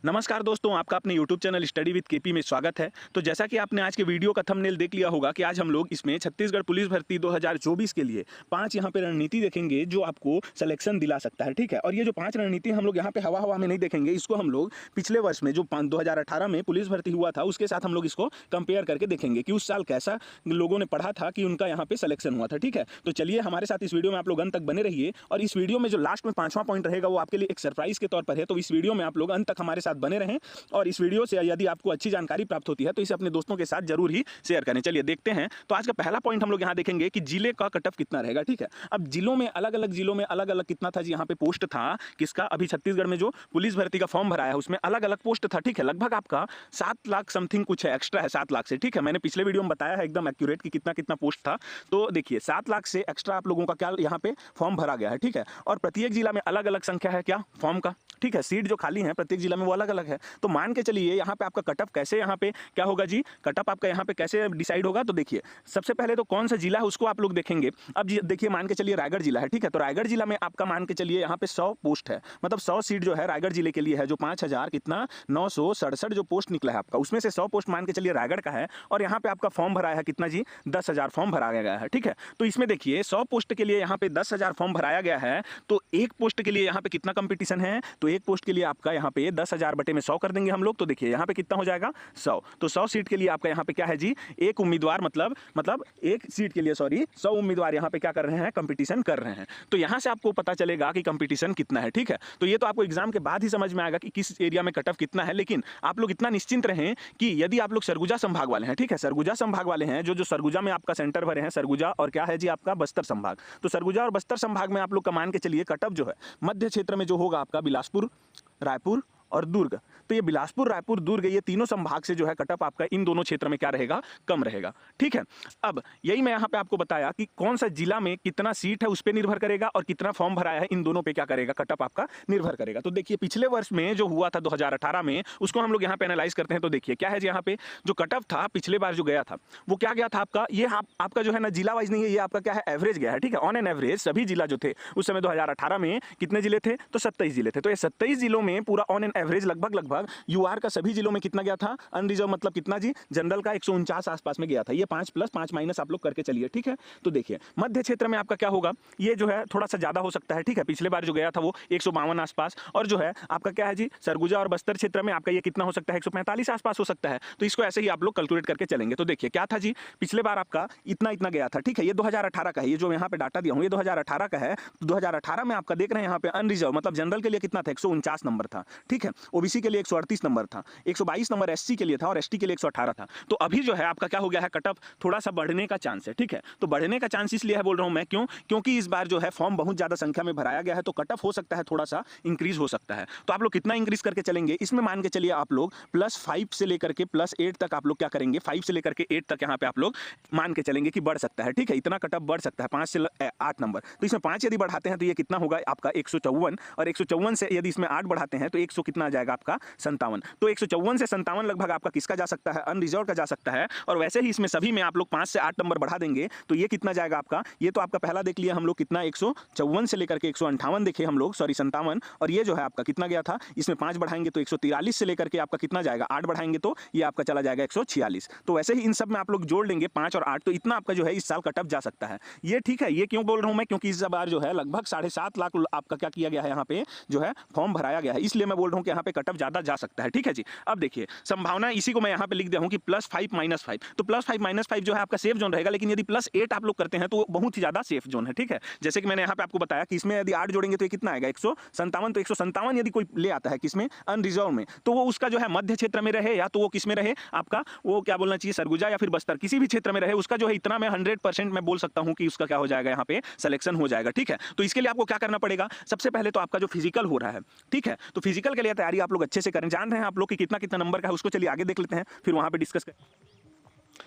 नमस्कार दोस्तों, आपका अपने YouTube channel study with KP में स्वागत है। तो जैसा कि आपने आज के वीडियो का थंबनेल देख लिया होगा कि आज हम लोग इसमें छत्तीसगढ़ पुलिस भर्ती 2024 के लिए 5 यहाँ पे रणनीति देखेंगे जो आपको सिलेक्शन दिला सकता है, ठीक है। और ये जो 5 रणनीति हम लोग यहाँ पे हवा में नहीं देखेंगे, इसको हम लोग पिछले वर्ष में जो 2018 में पुलिस भर्ती हुआ था उसके साथ हम लोग इसको कंपेयर करके देखेंगे कि उस साल कैसा लोगों ने पढ़ा था कि उनका यहाँ पे सिलेक्शन हुआ था, ठीक है। तो चलिए हमारे साथ इस वीडियो में आप लोग अंत तक बने रहिए। और इस वीडियो में जो लास्ट में 5वां पॉइंट रहेगा वो आपके लिए एक सरप्राइज के तौर पर है, तो इस वीडियो में आप लोग अंत तक हमारे साथ बने रहें। और इस वीडियो से यदि आपको अच्छी जानकारी प्राप्त होती है तो इसे अपने दोस्तों के साथ जरूर ही शेयर करें। चलिए देखते हैं। तो आज का पहला पॉइंट हम लोग यहाँ देखेंगे कि जिले का कट ऑफ कितना रहेगा, ठीक है। अब जिलों में अलग अलग कितना था जी, यहाँ पे पोस्ट था किसका, अभी छत्तीसगढ़ में जो पुलिस भर्ती का फॉर्म भरा है उसमें अलग अलग पोस्ट था, ठीक है। लगभग आपका 7 लाख समथिंग कुछ है, एक्स्ट्रा है 7 लाख से, ठीक है। मैंने पिछले वीडियो में बताया है एकदम एक्यूरेट कि कितना कितना पोस्ट था। तो देखिए 7 लाख से एक्स्ट्रा आप लोगों का क्या यहाँ पे फॉर्म भरा गया है, ठीक है। और प्रत्येक जिला में अलग अलग संख्या है क्या फॉर्म का, ठीक है। सीट जो खाली है प्रत्येक जिला में वो अलग अलग है। तो मान के चलिए यहाँ पे आपका कटअप कैसे यहाँ पे क्या होगा जी, कटअप आपका यहाँ पे कैसे डिसाइड होगा। तो देखिए सबसे पहले तो कौन सा जिला है उसको आप लोग देखेंगे। अब देखिए मान के चलिए रायगढ़ जिला है, ठीक है। तो रायगढ़ जिला में आपका मान के चलिए यहाँ पे 100 पोस्ट है, मतलब 100 सीट जो है रायगढ़ जिले के लिए है, जो 5000 कितना 967 जो पोस्ट निकला है आपका, उसमें से 100 पोस्ट मान के चलिए रायगढ़ का है। और यहाँ पे आपका फॉर्म भराया है कितना जी, 10,000 फॉर्म भराया गया है, ठीक है। तो इसमें देखिए 100 पोस्ट के लिए यहाँ पे 10,000 फॉर्म भराया गया है। तो एक पोस्ट के लिए यहाँ पे कितना कंपटीशन है, तो एक पोस्ट के लिए आपका यहाँ पे 10,000 बटे में 100 कर देंगे हम लोग। तो देखिए यहाँ पे कितना हो जाएगा 100। तो 100 सीट के लिए आपका यहाँ पे क्या है जी, एक उम्मीदवार मतलब एक सीट के लिए 100 उम्मीदवार यहाँ पे क्या कर रहे हैं, कंपटीशन कर रहे हैं। तो यहाँ से आपको पता चलेगा कि कंपटीशन कितना है, ठीक है। तो ये तो आपको एग्जाम के बाद ही समझ में आएगा कि किस एरिया में कट ऑफ कितना है। लेकिन आप लोग इतना निश्चिंत रहें कि यदि आप लोग सरगुजा संभाग वाले हैं, ठीक है, सरगुजा संभाग वाले हैं, जो सरगुजा में आपका सेंटर भरे हैं, सरगुजा और क्या है जी आपका बस्तर संभाग। तो सरगुजा और बस्तर संभाग में आप लोग का मान के चलिए कट ऑफ जो है मध्य क्षेत्र में जो होगा आपका बिलासपुर, रायपुर और दुर्ग। तो ये बिलासपुर, रायपुर, दुर्ग ये तीनों संभाग से जो है कटअप आपका इन दोनों क्षेत्र में क्या रहेगा, कम रहेगा, ठीक है। अब यही मैं यहाँ पे आपको बताया कि कौन सा जिला में कितना सीट है उस पर निर्भर करेगा और कितना फॉर्म भराया है इन दोनों पे क्या करेगा, कटअप आपका निर्भर करेगा। तो देखिए पिछले वर्ष में जो हुआ था 2018 में, उसको हम लोग यहाँ पे एनालाइज करते हैं। तो देखिए क्या है जी, यहाँ पे जो कटअप था पिछले बार जो गया था वो क्या गया था आपका, ये आपका जो है ना जिला वाइज नहीं है, ये आपका क्या है एवरेज गया है, ठीक है। ऑन एन एवरेज सभी जिला जो थे उस समय 2018 में कितने जिले थे, तो 27 जिले थे। तो ये 27 जिलों में पूरा ऑन एन एवरेज लगभग यूआर का सभी जिलों में कितना गया था, अनरिजर्व मतलब कितना जी, जनरल का 149 आसपास में गया था। ये 5 प्लस 5 माइनस आप लोग करके चलिए, ठीक है। तो देखिए मध्य क्षेत्र में आपका क्या होगा, ये जो है थोड़ा सा ज्यादा हो सकता है, ठीक है। पिछले बार जो गया था वो 152 आसपास, और जो है आपका क्या है जी सरगुजा और बस्तर क्षेत्र में आपका ये कितना हो सकता है, 145 आसपास हो सकता है। तो इसको ऐसे ही आप लोग कैलकुलेट करके चलेंगे। तो देखिए क्या था जी, पिछले बार आपका इतना गया था, ठीक है। ये 2018 का है, ये जो यहाँ पे डाटा दिया हूँ ये 2018 का है। 2018 में आपका देख रहे हैं यहाँ पे अनरिजर्व मतलब जनरल के लिए कितना था, 149 नंबर था, ठीक है। ओबीसी के लिए 138 नंबर था, 122 नंबर एससी के लिए था और एसटी के लिए 118 था। तो अभी जो है आपका क्या हो गया है, कट ऑफ थोड़ा सा बढ़ने का चांस है, ठीक है। तो बढ़ने का चांस इसलिए है बोल रहा हूं मैं, क्योंकि इस बार जो है फॉर्म बहुत ज्यादा संख्या में भराया गया है। तो कट ऑफ हो सकता है थोड़ा सा इंक्रीज हो सकता है। तो आप लोग कितना इंक्रीज करके चलेंगे, इसमें मान के चलिए आप लोग +5 से लेकर के +8 तक आप लोग क्या करेंगे, 5 से लेकर के 8 तक यहाँ पे आप लोग मान के चलेंगे कि बढ़ सकता है, ठीक है। इतना कट ऑफ बढ़ सकता है 5 से 8 नंबर। तो इसमें 5 यदि बढ़ाते हैं तो ये कितना होगा आपका 154, और 154 से यदि इसमें 8 बढ़ाते हैं तो 100 कितना आ जाएगा आपका 57। तो 154 से 57 लगभग आपका किसका जा सकता है, अनरिजर्व का जा सकता है। और वैसे ही इसमें सभी में आप लोग 5 से 8 नंबर बढ़ा देंगे तो ये कितना जाएगा आपका, ये तो आपका पहला देख लिया हम लोग कितना 154 से लेकर के 158 देखे हम लोग, सॉरी 57। और ये जो है आपका कितना गया था, इसमें 5 बढ़ाएंगे तो 143 से लेकर के आपका कितना जाएगा, 8 बढ़ाएंगे तो ये आपका चला जाएगा 146। तो वैसे ही इन सब में आप लोग जोड़ लेंगे 5 और 8, तो इतना आपका जो है इस साल कटअप जा सकता है। ये ठीक है। ये क्यों बोल रहा हूं मैं, क्योंकि इस बार जो है लगभग 7.5 लाख आपका क्या किया गया है, यहाँ पे जो है फॉर्म भराया गया है, इसलिए मैं बोल रहा हूँ कि यहाँ पे कटअप ज्यादा जा सकता है, ठीक है जी। अब देखिए संभावना इसी को मैं यहाँ पे लिख दिया हूँ कि +5 -5। तो +5 -5 जो है आपका सेफ जोन रहेगा। लेकिन यदि +8 आप लोग करते हैं तो बहुत ही ज्यादा सेफ जोन है, ठीक है। जैसे कि मैंने यहाँ पे आपको बताया कि इसमें यदि 8 जोड़ेंगे तो ये कितना आएगा 157। तो 157 यदि कोई ले आता है किसमें, अनरिजर्व में, तो वो उसका जो है मध्य क्षेत्र में रहे या तो वो किस में रहे आपका, वो क्या बोलना चाहिए सरगुजा या फिर बस्तर, किसी भी क्षेत्र में रहे, उसका जो है इतना मैं 100% मैं बोल सकता हूँ कि उसका क्या हो जाएगा, यहाँ पे सिलेक्शन हो जाएगा, ठीक है। तो इसके लिए आपको क्या करना पड़ेगा, सबसे पहले तो आपका जो फिजिकल हो रहा है, ठीक है। तो फिजिकल के लिए तैयारी आप लोग अच्छे से करें। जान रहे हैं आप लोग कि कितना कितना नंबर का है, उसको चलिए आगे देख लेते हैं, फिर वहां पे डिस्कस करें।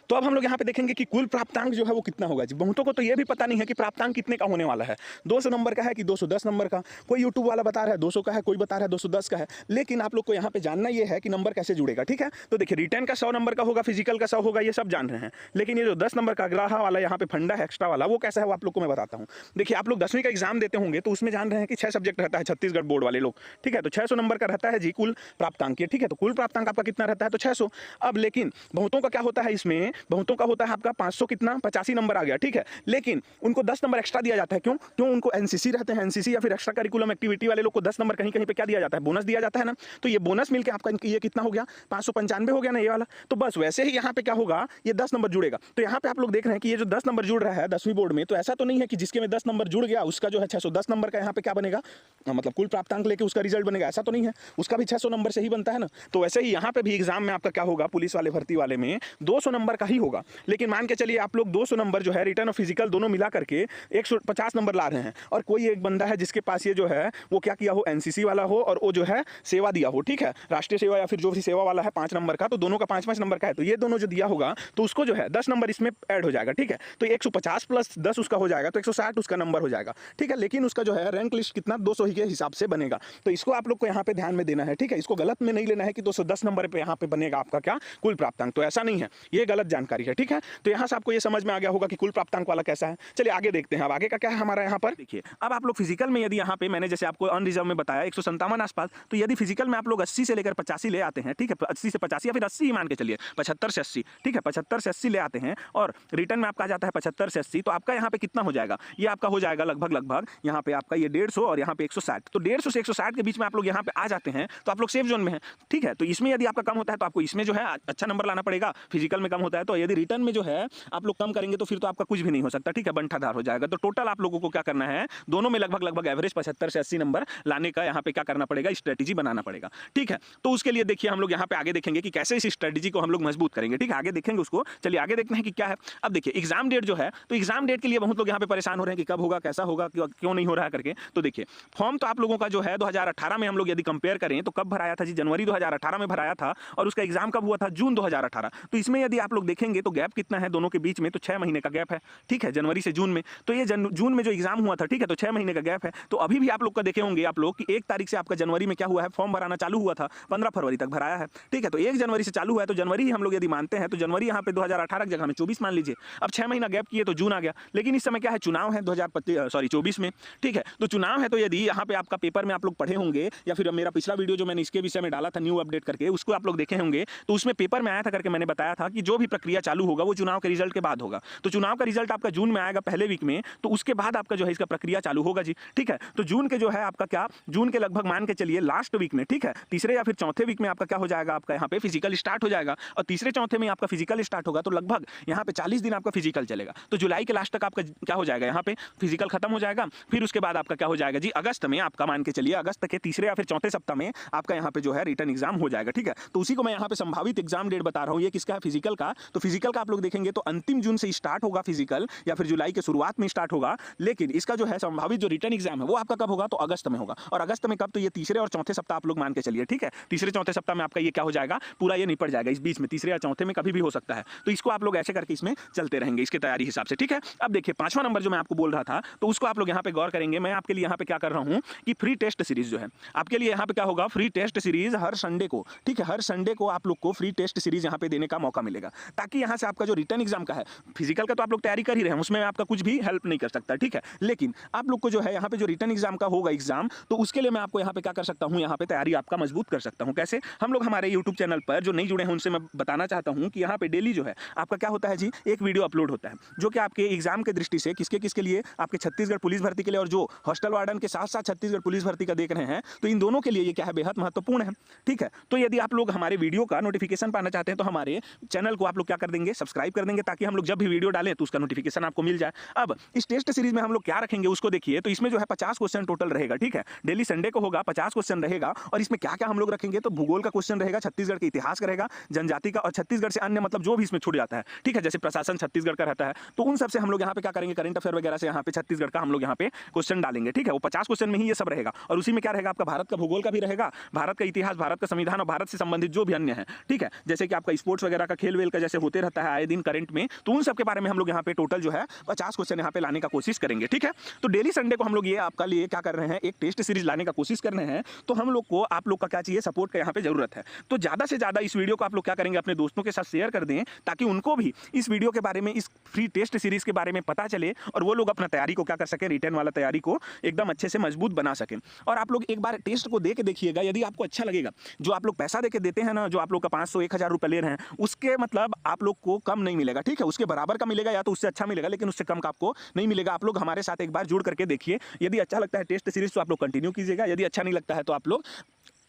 तो अब हम लोग यहाँ पे देखेंगे कि कुल प्राप्तांक जो है वो कितना होगा जी। बहुतों को तो ये भी पता नहीं है कि प्राप्तांक कितने का होने वाला है, 200 नंबर का है कि 210 नंबर का। कोई यूट्यूब वाला बता रहा है 200 का है, कोई बता रहा है 210 का है, लेकिन आप लोग को यहाँ पे जानना ये है कि नंबर कैसे जुड़ेगा, ठीक है। तो देखिए रिटर्न का 100 नंबर का होगा, फिजिकल का 100 होगा, ये सब जान रहे हैं, लेकिन ये जो 10 नंबर का अगला वाला यहाँ पे फंडा है एक्स्ट्रा वाला, वो कैसा है वो आप लोग को मैं बताता हूँ। देखिए आप लोग 10वीं का एग्जाम देते होंगे तो उसमें जान रहे हैं कि 6 सब्जेक्ट रहता है छत्तीसगढ़ बोर्ड वाले लोग, ठीक है। तो 600 नंबर का रहता है जी कुल प्राप्तांक, ठीक है। तो कुल प्राप्तांक आपका कितना रहता है, तो 600। अब लेकिन बहुतों का क्या होता है, इसमें बहुतों का होता है आपका 500 कितना 85 नंबर आ गया, ठीक है। लेकिन उनको 10 नंबर एक्स्ट्रा दिया जाता है, क्यों उनको एनसीसी रहते हैं, एनसीसी या फिर एक्स्ट्रा करिकुलम एक्टिविटी वाले लोग को 10 नंबर कहीं कहीं पे क्या दिया जाता है, बोनस दिया जाता है ना। तो ये बोनस मिलकर आपका ये कितना हो गया, 595 हो गया ना ये वाला। तो बस वैसे ही यहाँ पे क्या होगा, ये 10 नंबर जुड़ेगा। तो यहाँ पे आप लोग देख रहे हैं कि ये जो 10 नंबर जुड़ रहा है 10वीं बोर्ड में, तो ऐसा तो नहीं है कि जिसके में 10 नंबर जुड़ गया उसका जो है 610 नंबर का यहाँ पे क्या बनेगा, मतलब कुल प्राप्तांक लेके उसका रिजल्ट बनेगा, ऐसा तो नहीं है। उसका भी 600 नंबर से ही बनता है ना। तो वैसे ही यहाँ पे भी एग्जाम में आपका क्या होगा, पुलिस वाले भर्ती वाले में 200 नंबर का ही होगा। लेकिन मान के चलिए आप लोग 200 नंबर जो है रिटर्न और फिजिकल दोनों मिला करके 150 नंबर ला रहे हैं, और कोई एक बंदा है जिसके पास ये जो है वो क्या किया हो, एनसीसी वाला हो और वो जो है सेवा दिया हो, ठीक है, राष्ट्रीय सेवा या फिर जो भी सेवा वाला है 5 नंबर का, तो दोनों का 5-5 नंबर का है। तो ये दोनों जो दिया होगा तो उसको जो है 10 नंबर इसमें ऐड हो जाएगा, ठीक है। तो 150 प्लस 10 उसका हो जाएगा, तो 160 उसका नंबर हो जाएगा, ठीक है। लेकिन उसका जो है रैंक लिस्ट कितना 200 ही के हिसाब से बनेगा। तो इसको आप लोग को यहाँ पे ध्यान में देना है, ठीक है। इसको गलत में नहीं लेना है कि 210 नंबर पे यहाँ पे बनेगा आपका क्या कुल प्राप्तांक, तो ऐसा नहीं है, ये गलत जानकारी है, ठीक है। तो यहाँ से आपको ये समझ में आ गया होगा कि कुल प्राप्तांक वाला कैसा है। चलिए आगे देखते हैं। अब आगे का क्या है हमारा यहाँ पर, देखिए अब आप लोग फिजिकल में यदि यहाँ पे मैंने जैसे आपको अनरिजर्व में बताया 157 आसपास, तो यदि फिजिकल में आप लोग 80 से लेकर 85 ले आते हैं, ठीक है, 80 से 85 या फिर 80 ही मान के चलिए, 75 से 80, ठीक है, 75 से 80 ले आते हैं और रिटर्न में आपका आ जाता है 75 से 80, तो आपका यहाँ पे कितना हो जाएगा, ये आपका हो जाएगा लगभग यहाँ पे आपका ये 150 और यहाँ पे 160। तो 150 से 160 के बीच में आप लोग यहाँ पे आ जाते हैं तो आप लोग सेफ जोन में हैं, ठीक है। तो इसमें यदि आपका कम होता है तो आपको इसमें जो है अच्छा नंबर लाना पड़ेगा, फिजिकल में कम होता है तो यदि रिटर्न में जो है आप लोग कम करेंगे तो फिर तो आपका कुछ भी नहीं हो सकता, ठीक है, बंटाधार हो जाएगा। तो टोटल आप लोगों को क्या करना है, दोनों में लगभग एवरेज 75 से 80 नंबर लाने का यहाँ पे क्या करना पड़ेगा, स्ट्रेटेजी बनाना पड़ेगा, ठीक है। तो उसके लिए देखिए हम लोग यहाँ पे आगे देखेंगे कि कैसे इस स्ट्रेटेजी को हम लोग मजबूत करेंगे, ठीक है, आगे देखेंगे उसको। चलिए आगे देखते हैं कि क्या है। अब देखिए एग्जाम डेट जो है, तो एग्जाम डेट के लिए बहुत लोग यहाँ पे परेशान हो रहे हैं कि कब होगा, कैसा होगा, क्यों नहीं हो रहा है करके। तो देखिए फॉर्म तो आप लोगों का जो है 2018 में हम लोग यदि कंपेयर करें तो कब भराया था जी, जनवरी 2018 में भराया था, और उसका एग्जाम कब हुआ था, जून 2018। तो इसमें यदि आप लोग देखेंगे तो गैप कितना है दोनों के बीच में, तो 6 महीने का गैप है, ठीक है, जनवरी से जून में। तो ये जून में जो एग्जाम हुआ था, ठीक है, तो 6 महीने का गैप है। तो अभी भी आप लोग का देखे होंगे आप लोग कि 1 तारीख से आपका जनवरी में क्या हुआ है, फॉर्म भराना चालू हुआ था, 15 फरवरी तक भराया है, ठीक है। तो 1 जनवरी से चालू हुआ है, तो जनवरी ही हम लोग यदि मानते हैं तो जनवरी यहाँ पे 2018 की जगह में 24 मान लीजिए। अब 6 महीना गैप किए तो जून आ गया, लेकिन इस समय क्या है, चुनाव है 2024 में, ठीक है। तो चुनाव है तो यदि यहाँ पे आपका पेपर में आप लोग पढ़े होंगे या फिर मेरा पिछला वीडियो जो मैंने इसके विषय में डाला था न्यू अपडेट करके, उसको आप लोग देखे होंगे, तो उसमें पेपर में आया था करके मैंने बताया था कि जो भी प्रक्रिया चालू होगा वो चुनाव के रिजल्ट के बाद होगा। तो चुनाव का रिजल्ट आपका जून में आएगा पहले वीक में, तो उसके बाद आपका जो है इसका प्रक्रिया चालू होगा जी, ठीक है। तो जून के जो है आपका क्या, जून के लगभग मान के चलिए लास्ट वीक में, ठीक है, तीसरे या फिर चौथे वीक में आपका क्या हो जाएगा, आपका यहाँ पे फिजिकल स्टार्ट हो जाएगा, और तीसरे चौथे में आपका फिजिकल स्टार्ट होगा, तो लगभग यहाँ पे 40 दिन आपका फिजिकल चलेगा। तो जुलाई के लास्ट तक आपका क्या हो जाएगा, यहाँ पे फिजिकल खत्म हो जाएगा। फिर उसके बाद आपका क्या हो जाएगा जी, अगस्त में आपका मान के चलिए अगस्त के तीसरे या फिर चौथे सप्ताह में आपका यहाँ पे जो है रिटर्न एग्जाम हो जाएगा, ठीक है। तो उसी को मैं यहाँ पे संभावित एग्जाम डेट बता रहा हूँ। ये किसका है, फिजिकल का। तो फिजिकल का आप लोग देखेंगे तो अंतिम जून से स्टार्ट होगा फिजिकल, या फिर जुलाई के शुरुआत में स्टार्ट होगा, लेकिन इसका जो है संभावित जो रिटर्न एग्जाम है वो आपका कब होगा, तो अगस्त में होगा। और अगस्त में कब, तो ये तीसरे और चौथे सप्ताह आप लोग मान के चलिए, ठीक है। तीसरे चौथे सप्ताह में आपका ये क्या हो जाएगा, पूरा ये निपट जाएगा। इस बीच में तीसरे या चौथे में कभी भी हो सकता है, तो इसको आप लोग ऐसे करके इसमें चलते रहेंगे इसके तैयारी हिसाब से, ठीक है। अब देखिए 5वां नंबर जो मैं आपको बोल रहा था, तो उसको आप लोग यहाँ पे गौर करेंगे। मैं आपके लिए यहाँ पे क्या कर रहा हूँ कि फ्री टेस्ट सीरीज जो है आपके लिए यहाँ पे क्या होगा, फ्री टेस्ट सीरीज हर संडे को, ठीक है, हर संडे को आप लोग को फ्री टेस्ट सीरीज यहाँ पे देने का मौका मिलेगा, ताकि यहाँ से आपका जो रिटर्न एग्जाम का है, फिजिकल का तो आप लोग तैयारी कर ही रहे हैं, उसमें आपका कुछ भी हेल्प नहीं कर सकता, ठीक है। लेकिन आप लोग को जो है यहाँ पे जो रिटर्न एग्जाम का होगा एग्जाम, तो उसके लिए मैं आपको यहाँ पे क्या कर सकता हूँ, यहाँ पे तैयारी आपका मजबूत कर सकता हूँ। कैसे, हम लोग हमारे यूट्यूब चैनल पर जो नहीं जुड़े हैं उनसे मैं बताना चाहता हूँ कि यहाँ पे डेली जो है आपका क्या होता है जी, एक वीडियो अपलोड होता है जो कि आपके एग्जाम के दृष्टि से किसके लिए, आपके छत्तीसगढ़ पुलिस भर्ती के लिए, और जो हॉस्टल वार्डन के साथ साथ छत्तीसगढ़ पुलिस भर्ती का देख रहे हैं, तो इन दोनों के लिए ये क्या है, बेहद महत्वपूर्ण है, ठीक है। तो यदि आप लोग हमारे वीडियो का नोटिफिकेशन पाना चाहते हैं तो हमारे चैनल को आप लोग क्या कर देंगे, सब्सक्राइब कर देंगे, ताकि हम लोग जब भी वीडियो डालें तो उसका नोटिफिकेशन आपको मिल जाए। अब इस टेस्ट सीरीज में हम लोग क्या रखेंगे उसको देखिए। तो इसमें जो है 50 क्वेश्चन टोटल रहेगा, ठीक है, डेली संडे को होगा, 50 क्वेश्चन रहेगा। और इसमें क्या क्या हम लोग रखेंगे, तो भूगोल का क्वेश्चन रहेगा, छत्तीसगढ़ के इतिहास का रहेगा, जनजाति का, और छत्तीसगढ़ से अन्य मतलब जो भी इसमें छूट जाता है, ठीक है, जैसे प्रशासन छत्तीसगढ़ का रहता है, तो उन सबसे हम लोग यहाँ पे क्या करेंगे, करंट अफेयर वगैरह से यहाँ पे छत्तीसगढ़ का हम लोग यहाँ पे क्वेश्चन डालेंगे, ठीक है। वो 50 क्वेश्चन में ही ये सब रहेगा, और उसी में क्या रहेगा, आपका भारत का भूगोल का भी रहेगा, भारत का इतिहास, भारत का संविधान और भारत से संबंधित जो भी अन्य है, ठीक है, जैसे कि आपका स्पोर्ट्स वगैरह का, खेल वेल का जैसे होते रहता है आए दिन करंट में, तो उन सब के बारे में हम लोग यहाँ पे टोटल जो है 50 क्वेश्चन यहाँ पे लाने का कोशिश करेंगे, ठीक है। तो डेली संडे को हम लोग ये आपका लिए क्या कर रहे हैं, एक टेस्ट सीरीज लाने का कोशिश कर रहे हैं। तो हम लोग को आप लोग का क्या चाहिए, सपोर्ट का यहाँ पे जरूरत है। तो ज़्यादा से ज़्यादा इस वीडियो को आप लोग क्या करेंगे, अपने दोस्तों के साथ शेयर कर दें, ताकि उनको भी इस वीडियो के बारे में, इस फ्री टेस्ट सीरीज के बारे में पता चले और वो लोग अपना तैयारी को क्या कर सकें, रिटर्न वाला तैयारी को एकदम अच्छे से मजबूत बना सकें। और आप लोग एक बार टेस्ट को दे के देखिएगा, यदि आपको अच्छा लगेगा, जो आप लोग पैसा दे के देते हैं ना, जो आप लोग का 500-1000 रुपये ले रहे हैं, उसके मतलब आप लोग को कम नहीं मिलेगा, ठीक है। उसके बराबर का मिलेगा या तो उससे अच्छा मिलेगा, लेकिन उससे कम का आपको नहीं मिलेगा। आप लोग हमारे साथ एक बार जुड़ करके देखिए, यदि अच्छा लगता है टेस्ट सीरीज तो आप लोग कंटिन्यू कीजिएगा, यदि अच्छा नहीं लगता है तो आप लोग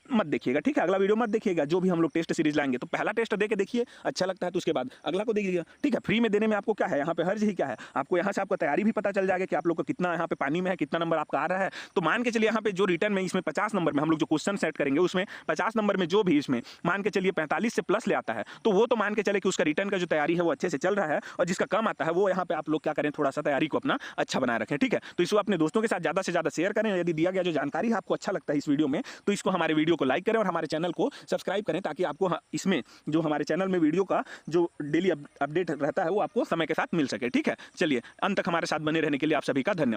मत देखिएगा, ठीक है। अगला वीडियो मत देखिएगा, जो भी हम लोग टेस्ट सीरीज लाएंगे तो पहला टेस्ट दे के देखिए, अच्छा लगता है तो उसके बाद अगला को देखिएगा, ठीक है। फ्री में देने में आपको क्या है, यहाँ पे हर्ज ही क्या है, आपको यहाँ से आपका तैयारी भी पता चल जाएगा कि आप लोग को कितना यहाँ पे पानी में है, कितना नंबर आपका आ रहा है। तो मान के चलिए यहाँ पे जो रिटर्न में इसमें 50 नंबर में हम लोग जो क्वेश्चन सेट करेंगे, उसमें 50 नंबर में जो भी इसमें मान के चलिए 45 से प्लस ले आता है, तो वो तो मान के चले कि उसका रिटर्न का जो तैयारी है वो अच्छे से चल रहा है। और जिसका कम आता है वो यहाँ पे आप लोग क्या करें, थोड़ा सा तैयारी को अपना अच्छा बनाए रखें, ठीक है। तो इसको अपने दोस्तों के साथ ज़्यादा से ज़्यादा शेयर करें। यदि दिया गया जो जानकारी है आपको अच्छा लगता है इस वीडियो में, तो इसको हमारे वीडियो को लाइक करें और हमारे चैनल को सब्सक्राइब करें, ताकि आपको इसमें जो हमारे चैनल में वीडियो का जो डेली अपडेट रहता है वो आपको समय के साथ मिल सके, ठीक है। चलिए, अंत तक हमारे साथ बने रहने के लिए आप सभी का धन्यवाद।